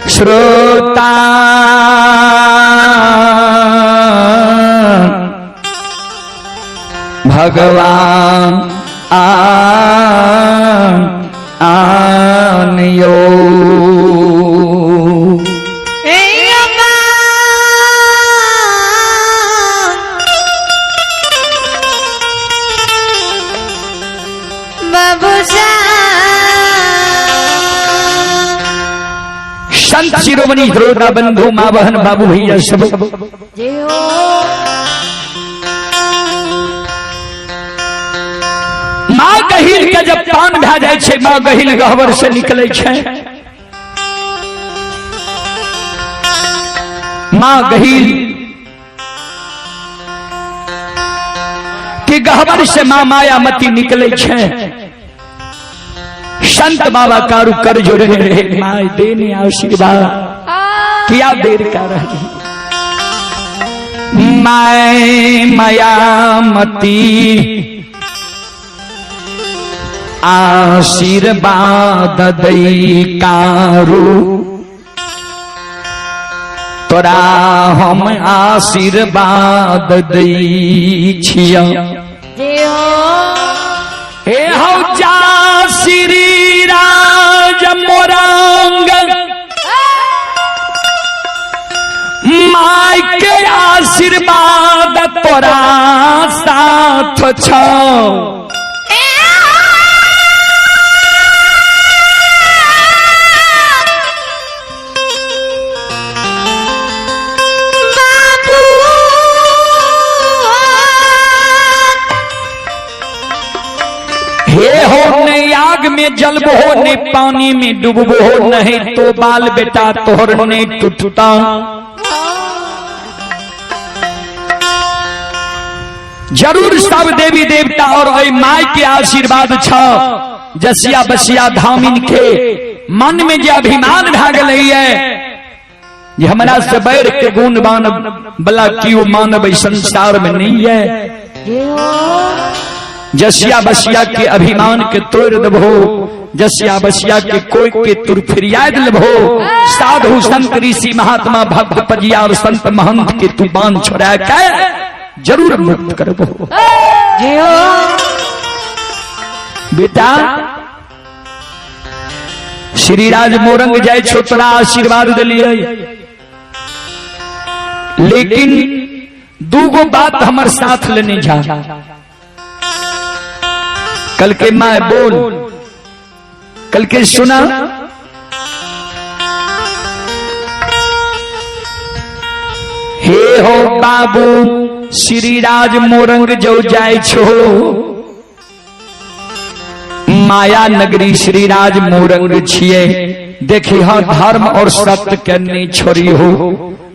श्रोता भगवान आनयो संत शिरोमणि श्रोता बंधु माँ बहन बाबू भैया सब माँ गहिल के जब पान भा जाए छे, माँ गहिल गहवर से निकले छे। माँ गहिल के गहवर से माँ मायामती निकले छे। संत बाबा कारू कर जो रहे माँ देने आशीर्वाद क्या देर का रही। मायामती आशीर्वाद दई कारू तोरा हम आशीर्वाद दई छिया। हे हौ जा श्री राज मोरंग माय के आशीर्वाद तोरा साथ छौ। हे हो न आग में जलबो हो न पानी में डूबो हो, नहीं तो बाल बेटा तोहर ने टूटा। जरूर सब देवी देवता और माई के आशीर्वाद छ। जसिया बसिया धामिन के मन में जो अभिमान भाग रही है ये हमारा से बैर के गुण मानव बला क्यों मानव संसार में नहीं है। जसिया बसिया के अभिमान के तोड़ दबो, जसिया बसिया के कोई के तुर फिरियाद लबो। साधु संत ऋषि महात्मा भक्त पजिया और संत महंत के तू बांध छोड़ा के जरूर मुक्त करबो। बेटा श्री राज मोरंग जाय छोटरा आशीर्वाद दिलिए, लेकिन दूगो बात हमार साथ लेने जा। कल के माँ बोल, कल के सुना। हे हो बाबू श्री राज मोरंग जो जाय छो माया नगरी श्री राज मोरंग छिए। देखी हाँ धर्म और सत्य के नहीं छोड़ी हो।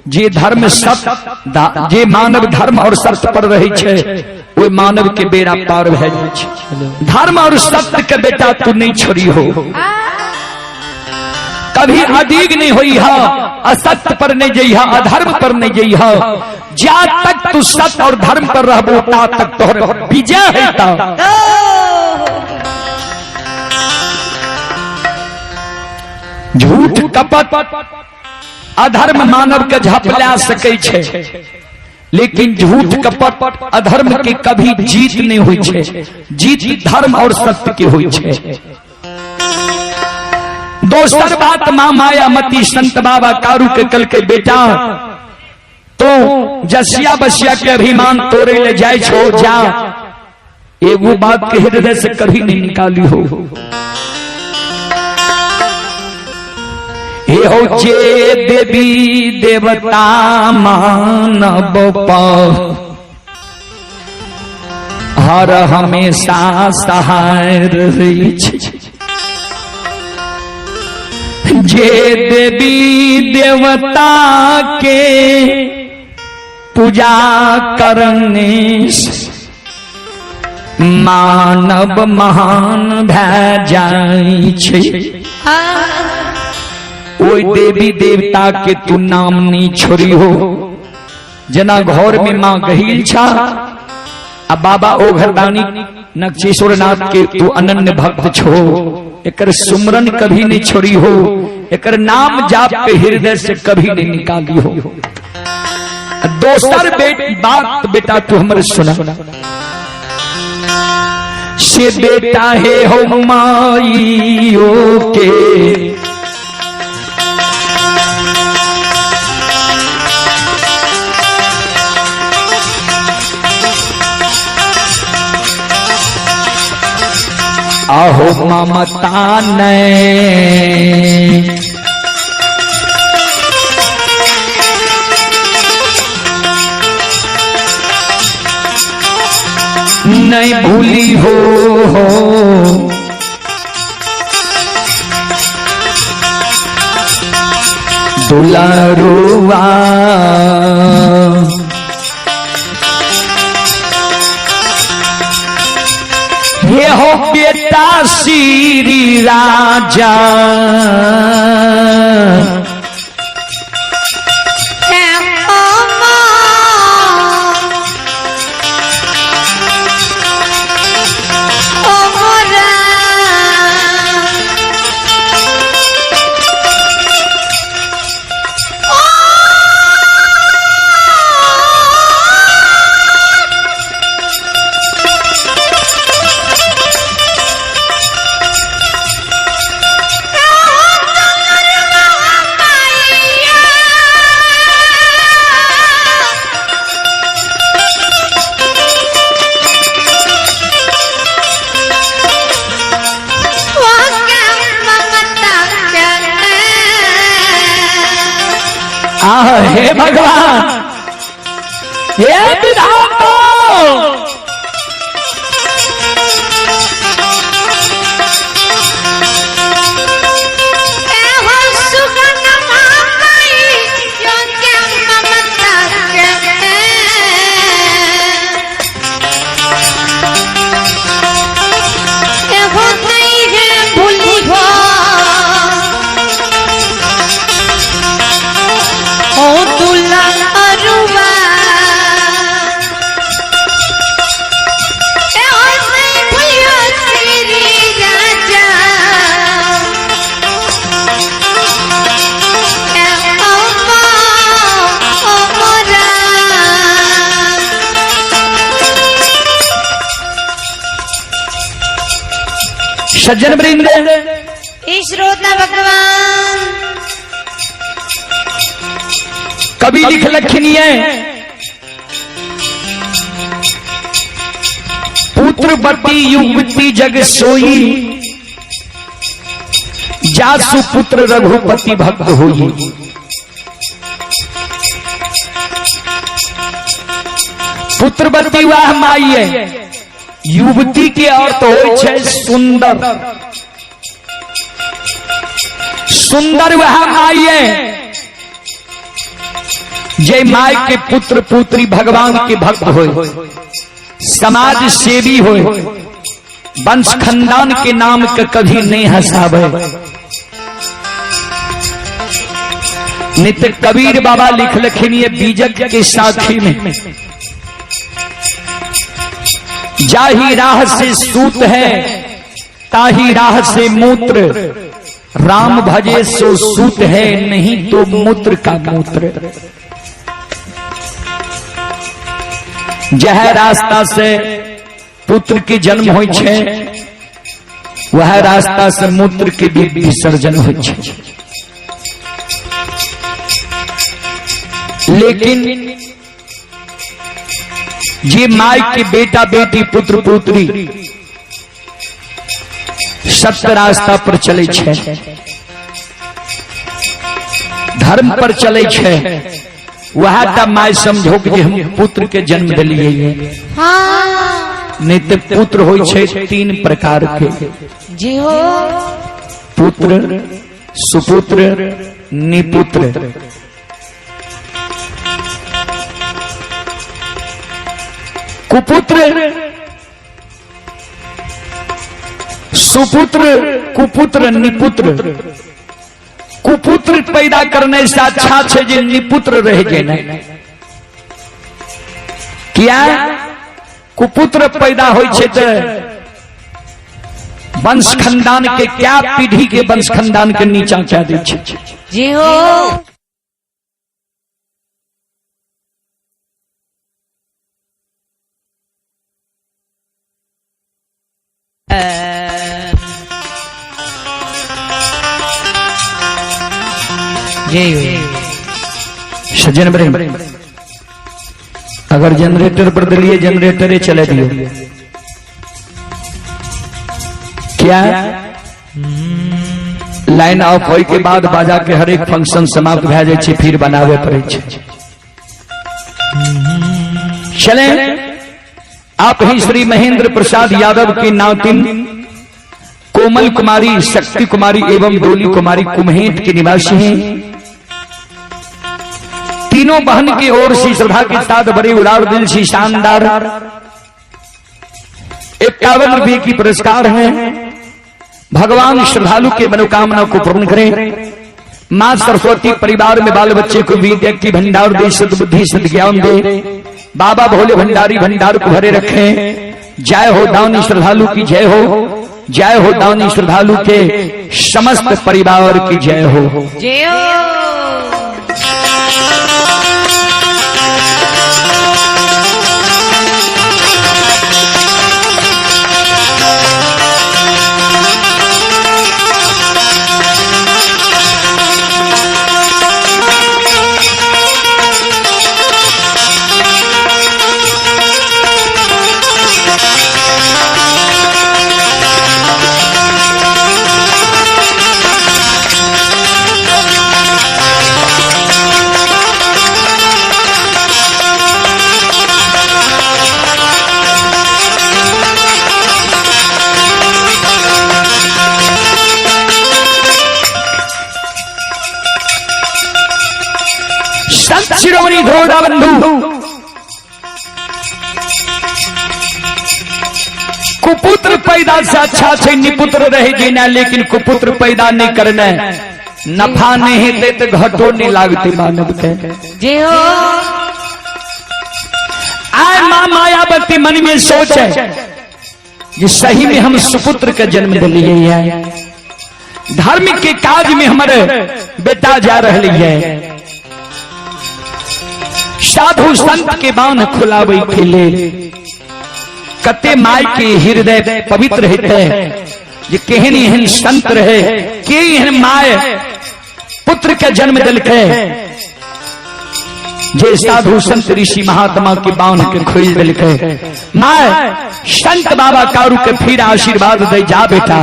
जे धर्म सत्य जे मानव धर्म और सत्य पर रही छे वो मानव के बेड़ा पार भे जाय छे। धर्म और सत्य के बेटा तू नहीं छोड़ी हो, कभी अधीग नहीं हुई है। असत्य पर नहीं जई है, अधर्म पर नहीं जई है। जा तक तू सत्य और धर्म पर रहबो ता तक तोहर विजय है। झूठ कपट अधर्म मानव के झपला सके छे, लेकिन झूठ कपट अधर्म के कभी जीत नहीं हुई छे। जीत धर्म और सत्य की हुई छे। दोसर बात माँ मायामती संत बाबा कारू के कल के बेटा तो जसिया बसिया के अभिमान तोड़े ले जाए छो। जा एगो बात के हृदय से कभी नहीं निकाली हो। हे हो जे देवी देवता मानव हर हमेशा सहाय रही छे। जे देवी देवता के पूजा करने मानव महान भै जाय छे। ओई देवी देवता के तू नाम नहीं छोड़ी हो। जना घर में माँ गहील छा आ बाबा ओघरदानी नक्षेश्वर नाथ के तू अनन्य भक्त छो। एकर सुमरन कभी नहीं छोड़ी हो। एक नाम जाप के हृदय से कभी नहीं निकाली हो। दोसर बात बेटा तू हमरे सुना, से बेटा है हो माइयों के, आहो ममता ने नहीं भूली हो, दुलारुआ ये हो बेटा श्री राजा, हे भगवान ये विधान सज्जन वृंद श्रोता भगवान कभी लिख लखनी है, पुत्रवती युवती जग सोई, जासु पुत्र रघुपति भक्त होई। पुत्रवती वह माई है, युवती के अर्थ हो छे सुंदर, सुंदर वह माई है जय माई के पुत्र पुत्री भगवान के भक्त हो, समाज सेवी हो, वंश खानदान के नाम के कभी नहीं हंसावे। नित्य कबीर बाबा लिख लखिन ये बीजक के साथी में, जाही राह से सूत है ताही राह से मूत्र, राम भजे सो सूत है नहीं तो मूत्र का मूत्र। जह रास्ता से पुत्र के जन्म हो छे, वह रास्ता से मूत्र के भी विसर्जन हो छे। लेकिन ये माई के बेटा बेटी पुत्र पुत्री सत्य रास्ता पर चले छे, धर्म पर चले छे, वह तब माई समझो कि हम पुत्र के जन्म दिलिए। हाँ। नित्य पुत्र हो छे तीन प्रकार के, जी हो, पुत्र, सुपुत्र, निपुत्र। कुपुत्र, सुपुत्र, कुपुत्र, निपुत्र। कुपुत्र पैदा करने से अच्छा है जे निपुत्र रह गए। क्या कुपुत्र पैदा हो वंश खानदान के क्या पीढ़ी के वंश खानदान के नीचा क्या दै छै। जी हो सज्जन प्रेम, अगर जनरेटर पर दिलिए जनरेटर चले दियो क्या लाइन ऑफ होय के बाद बाजा के हर एक फंक्शन समाप्त भए जाए छै, फिर बनावे पड़े छै। चले आप ही श्री महेंद्र प्रसाद यादव की नातिन कोमल कुमारी, शक्ति कुमारी एवं डोली कुमारी कुम्हेट के निवासी हैं। तीनों बहन की ओर से श्रद्धा के साथ बड़े उदार दिल से शानदार 51 रुपये की पुरस्कार है। भगवान श्रद्धालु के मनोकामना को पूर्ण करें। मां सरस्वती परिवार में बाल बच्चे को विद्या की भंडार दे, सद्बुद्धि सद्ज्ञान दे। बाबा भोले भंडारी भंडार को भरे रखें। जय हो दानी श्रद्धालु की जय हो, जय हो दानी श्रद्धालु के समस्त परिवार की जय हो। जय हो शिरोमणि घोड़ा बंधु कुपुत्र पैदा से अच्छा छे निपुत्र रहे जीना, लेकिन कुपुत्र पैदा नहीं करना नफा नहीं हेते तो घटो नहीं लागते मानव के। जी हो आय मां मायावती मन में सोच है कि सही में हम सुपुत्र का जन्म दिलिए है, धर्म के काज में हमारे बेटा जा रही है। साधु संत के बाण खुलावे खेले, कते माय के हृदय पवित्र रहते। ये केहन एहन संत रहे के एहन माय पुत्र के जन्म दिल के, जे साधु संत ऋषि महात्मा के बाण के खोल दिल के। माय संत बाबा कारू के फिर आशीर्वाद दे जा बेटा।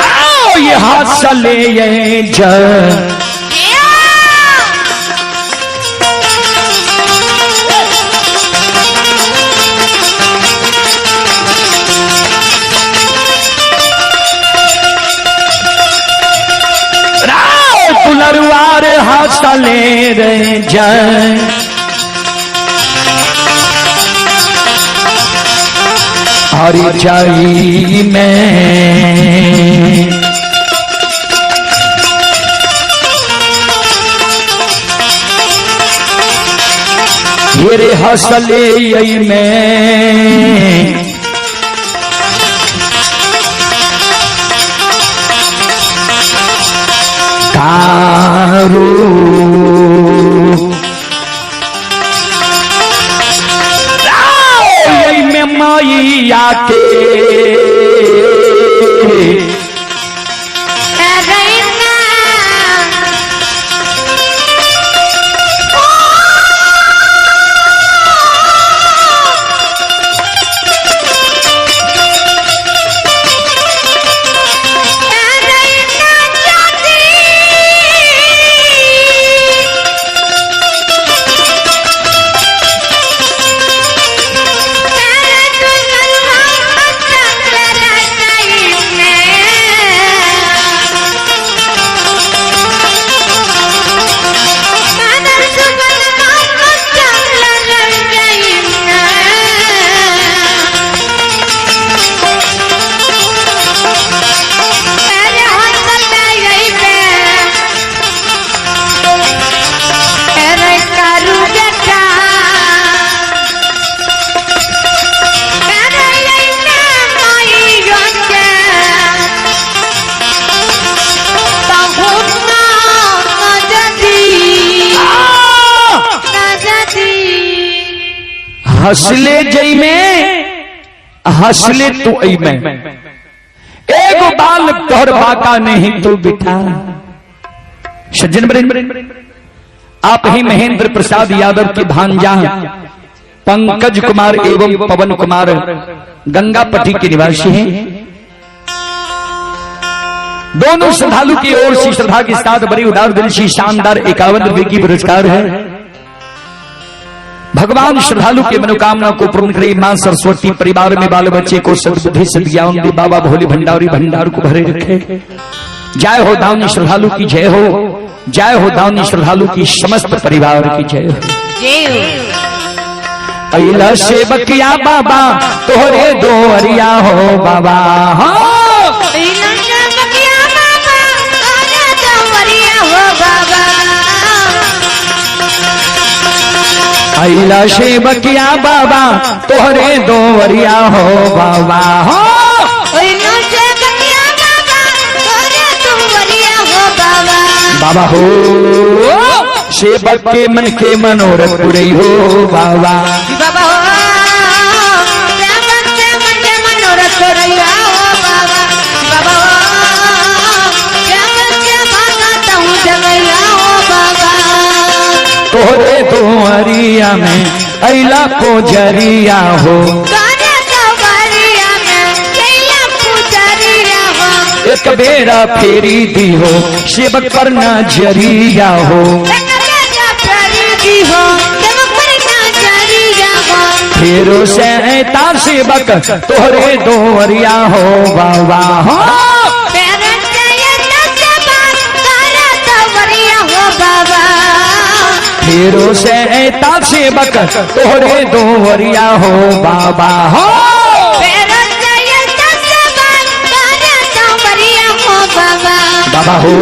आओ ये हाथ से ले ये जा पुनरुआर हाथ ले रहे जाए। हरि जाई में हेरे हसले में कारू में मैया के हंसले जई में हंसले तू आई में, एगो बाल तोहर बाका नहीं तो बिठा। सज्जन वृंद, आप ही महेंद्र प्रसाद यादव की भांजा पंकज कुमार एवं पवन कुमार गंगापट्टी के निवासी हैं। दोनों श्रद्धालु की ओर से श्रद्धा के साथ बड़ी उदार दिल से शानदार 51 रुपए की पुरस्कार है। भगवान श्रद्धालु के मनोकामना को पूर्ण करे। मां सरस्वती परिवार में बाल बच्चे को सद्बुद्धि सद्ज्ञान दे। बाबा भोले भंडारी भंडार को भरे रखे। जय हो दानी श्रद्धालु की जय हो, जय हो दानी श्रद्धालु की समस्त परिवार की जय हो। अइला सेवकिया बाबा तोहरे दोहरिया हो बाबा, अइला सेवकिया बाबा तोहरे दोहरिया हो बाबा, बाबा हो सेवक के मन के मनोरथ पूरे हो बाबा, बाबा हो सेवक के मन के मनोरथ पूरे हो बाबा, बाबा हो सेवक के भगत हूँ जगैया हो बाबा। तोहरे दोहरिया में अइला पुजरिया हो, एक बेरा फेरी दी हो सेवक पर नजरिया हो, फेरो से तार सेवक तोहरे दोहरिया हो बाबा, हो फेरो से तार सेवक तोहरे दोहरिया हो बाबा, हो बाबा हो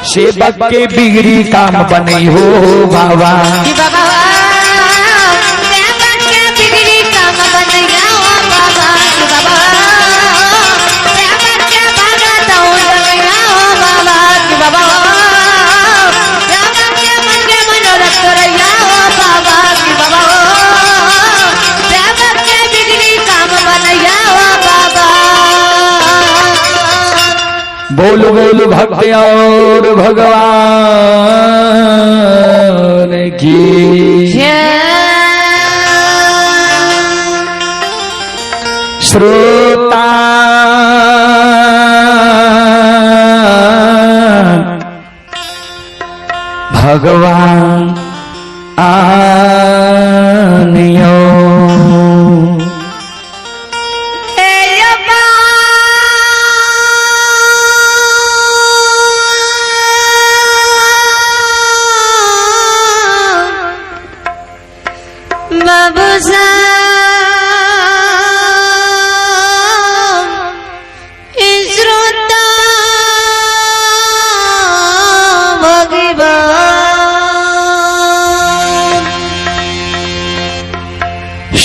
सेवक के बिगड़ी काम बने हो बाबा, बाबा सेवक के बिगड़ी काम बनैया हो बाबा, बाबा सेवक के भगत हूँ जगैया हो बाबा, बाबा सेवक के मन के मनोरथ करैया हो बाबा, बाबा सेवक के बिगड़ी काम बनैया हो बाबा। बोल बोल भक्त और भगवान की श्रोता भगवान आनियो,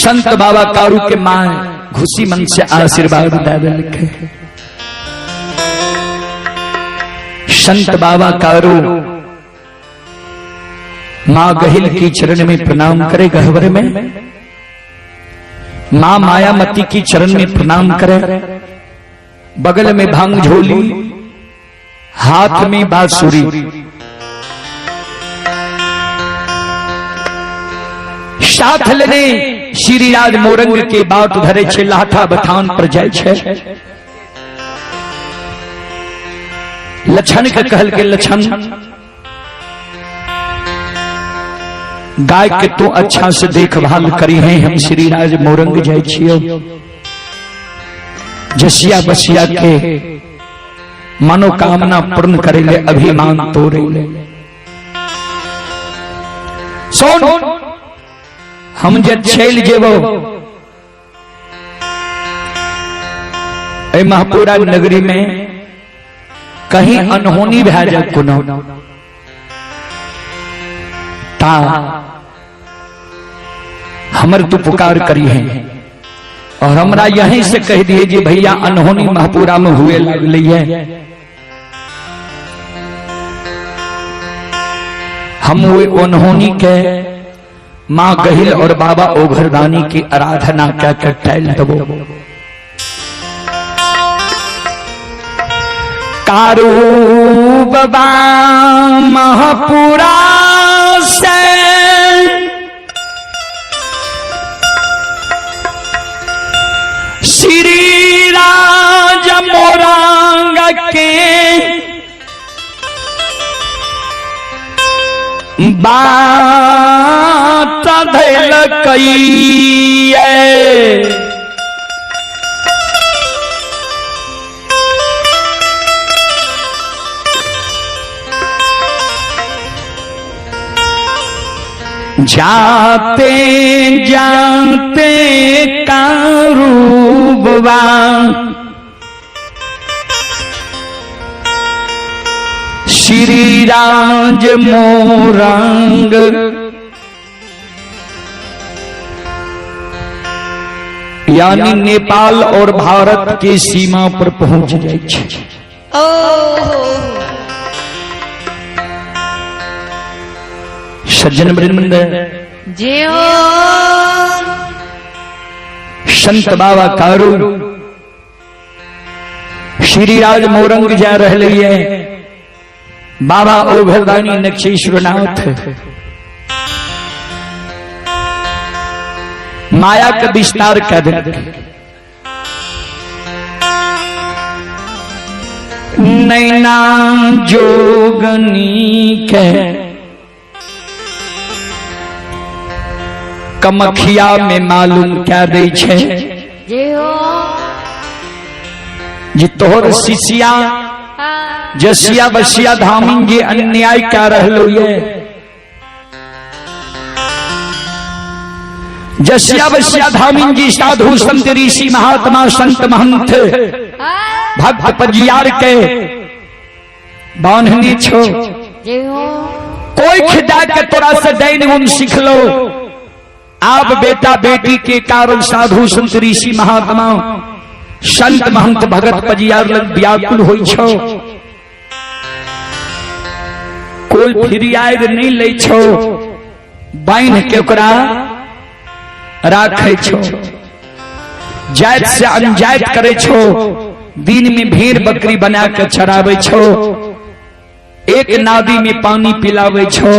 संत बाबा कारू के मां घुसी मन से आशीर्वाद दादा लिखे। संत बाबा कारू मां गहिल की चरण में प्रणाम करे, गहवर में मां मायामती की चरण में प्रणाम करे, बगल में भांग झोली, हाथ में बांसुरी, साथ लेने श्रीराज मोरंग के बाट धरे छे, लाठा बथान पर जाय छे। लछन के कहल के लछन गाय के तो अच्छा से देखभाल करी है, हम श्रीराज मोरंग जाय छियो, जसिया बसिया के मनोकामना पूर्ण करे ले, अभिमान तोड़े ले। सोन हम जब छेल जेबो ए महापुरा नगरी में कहीं अनहोनी भै जाए कोनो ता हमर तू पुकार करी है, और हमरा यहीं से कह दिए जी भैया अनहोनी महापुरा में हुए लगली है, हम वो अनहोनी के माँ गहिल और बाबा ओघरदानी की आराधना क्या क्या टैल दबो। कारू बाबा महापुरा से श्री राज मोरंग के बात धैल कई जाते जानते कारूबवा श्री राज मोरंग यानी नेपाल और भारत के सीमा पर पहुंच जाए छे। सज्जन वृंद जय हो संत बाबा कारू श्री राज मोरंग जा रहे हैं। बाबा ओघरदानी नक्षेश्वरनाथ माया का विस्तार कर दे। नैना जोगनी के कमखिया में मालूम क्या दे छे। जय हो जी तोहर शिष्या जसिया बसिया धामिन जी अन्याय क्या रहलो ये। जसिया बसिया धामिन जी साधु संत ऋषि महात्मा संत महंत भक्त पजियार के बांधने छो। जय हो कोई खिदा के तोरा से दैन गुण सीख लो। आप बेटा बेटी के कारण साधु संत ऋषि महात्मा संत महंत भगत पजियार लग व्याकुल होई छो। कोई फिरियाद नहीं ले छो। बाइन के ओकरा राखे छो। जायत से अनजायत करे छो। दिन में भेड़ बकरी बना के चरावे छो। एक नादी में पानी पिलावे छो।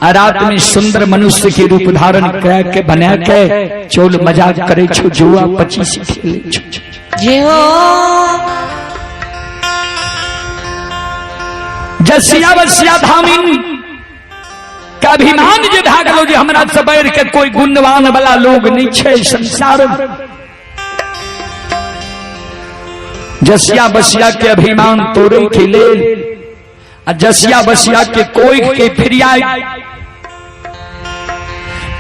रात में सुंदर मनुष्य के रूप धारण करा के बना के चोल मजाक करे छो। जुआ पच्चीस खेले छो। जय हो जसिया बसिया धामिन का अभिमान जे भागलो जे हमरा से बैर के कोई गुणवान वाला लोग नहीं छे संसार। जसिया बसिया के अभिमान तोड़े के लेल जसिया बसिया के कोई के फिरियाद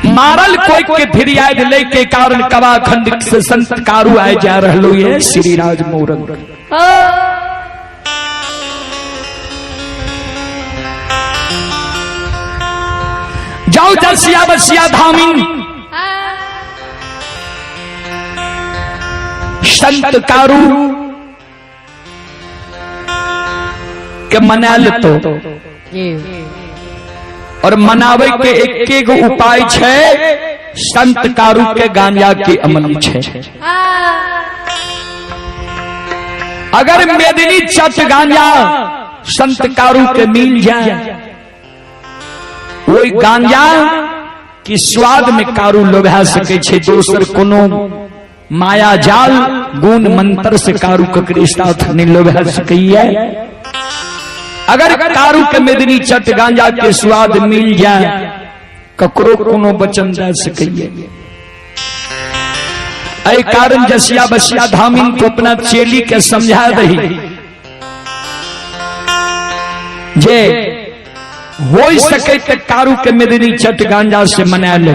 मारल कोई के फिरियाद ले के कारण कवाखंड से संत कारू आए जा रहलो ये श्री राज मोरंग। जाओ जसिया बसिया धामिन संत कारू के मना लेतो। और मनावे के एक उपाय छे। संत कारू के गांजा के अमल छे। अगर मेदिनी चट गांजा संत कारू के मिल जाए वही गांजा की स्वाद में कारू लोभा सके छे। दोसर कोनो माया जाल गुण मंत्र से कारू ककरे साथ नहीं लोभा सकैया। अगर कारू के मेदिनी चट गांजा के स्वाद मिल जाए ककरो कोनो बचन जा सकैया। ऐ कारण जसिया बसिया धामिन को अपना चेली के समझा रही जे हो सके तो कारू के मेदिनी चट गांजा से मना ले।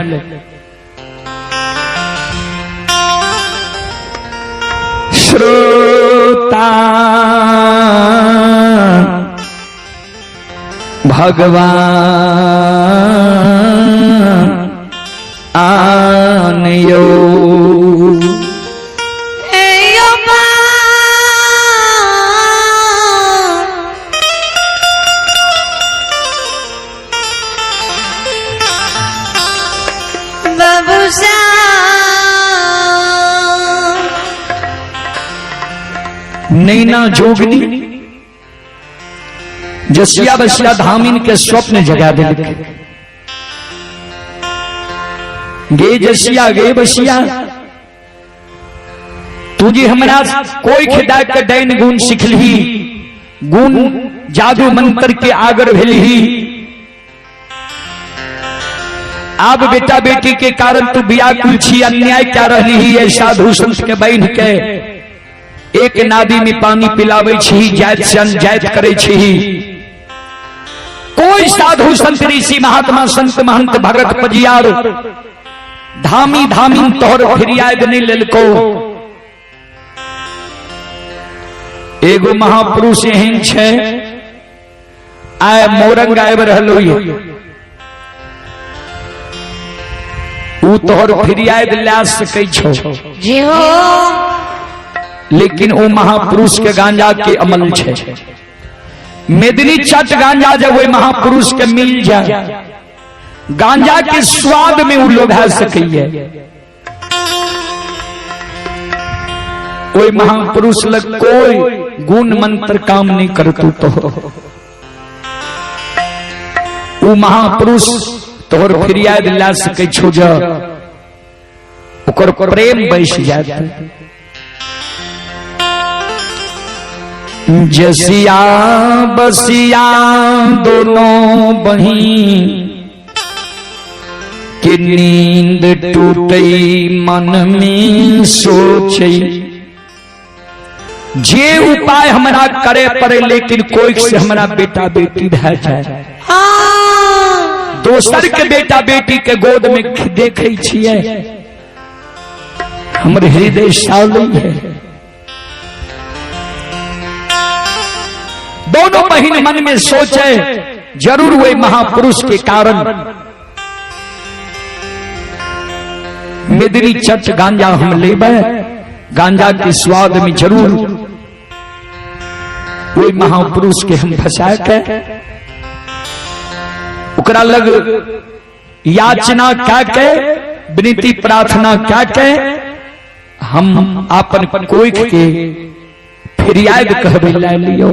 श्रोता भगवान आनयो नैना जोगनी जसिया बसिया धामिन के स्वप्न जगा दे। गे जसिया गे बसिया तुझे हमरा कोई खिदा के दैन गुण सिखली, गुण जादू मंत्र के आगर भेलही। अब बेटा बेटी के कारण तू व्याकुल छी, अन्याय क्या रही है। साधु संत के बहन के एक नादी में पानी पिलावे छी, जायत से अनजायत करे छी। कोई साधु संत ऋषि महात्मा संत महंत भगत पजियार धामी धामी तोहर फिरियाद नहीं लेलको। एगो महापुरुष एहन छे आय मोरंग आबि रहलो उ तोहर फिरियाद ला सकै छो जी हो, लेकिन वो महापुरुष के गांजा के अमल छे। मेदनी चट गांजा जब वो महापुरुष के मिल जाए, गांजा के स्वाद में वो लोभा सकैये। कोई महापुरुष लग कोई गुण मंत्र काम नहीं करतू तो वो महापुरुष तोहर फिरियाद ला सकै छो। जा ओकर प्रेम बैस जात। जसिया बसिया दोनों बहिन के नींद टूटई मन में सोचई। जे उपाय हमरा करे पड़े, लेकिन कोई से हमरा बेटा बेटी रह जाए। दोसर के बेटा बेटी के गोद में देखे छिए, हमर हृदय सावली है। दोनों बहन मन में सोचे जरूर वे महापुरुष के कारण मेदरी चट गांजा हम लेबे। गांजा के स्वाद में जरूर कोई महापुरुष के हम फंसा के ओकरा लग याचना क्या के विनती प्रार्थना क्या के हम आपन कोई के फिरियाद कहबे ला लियो।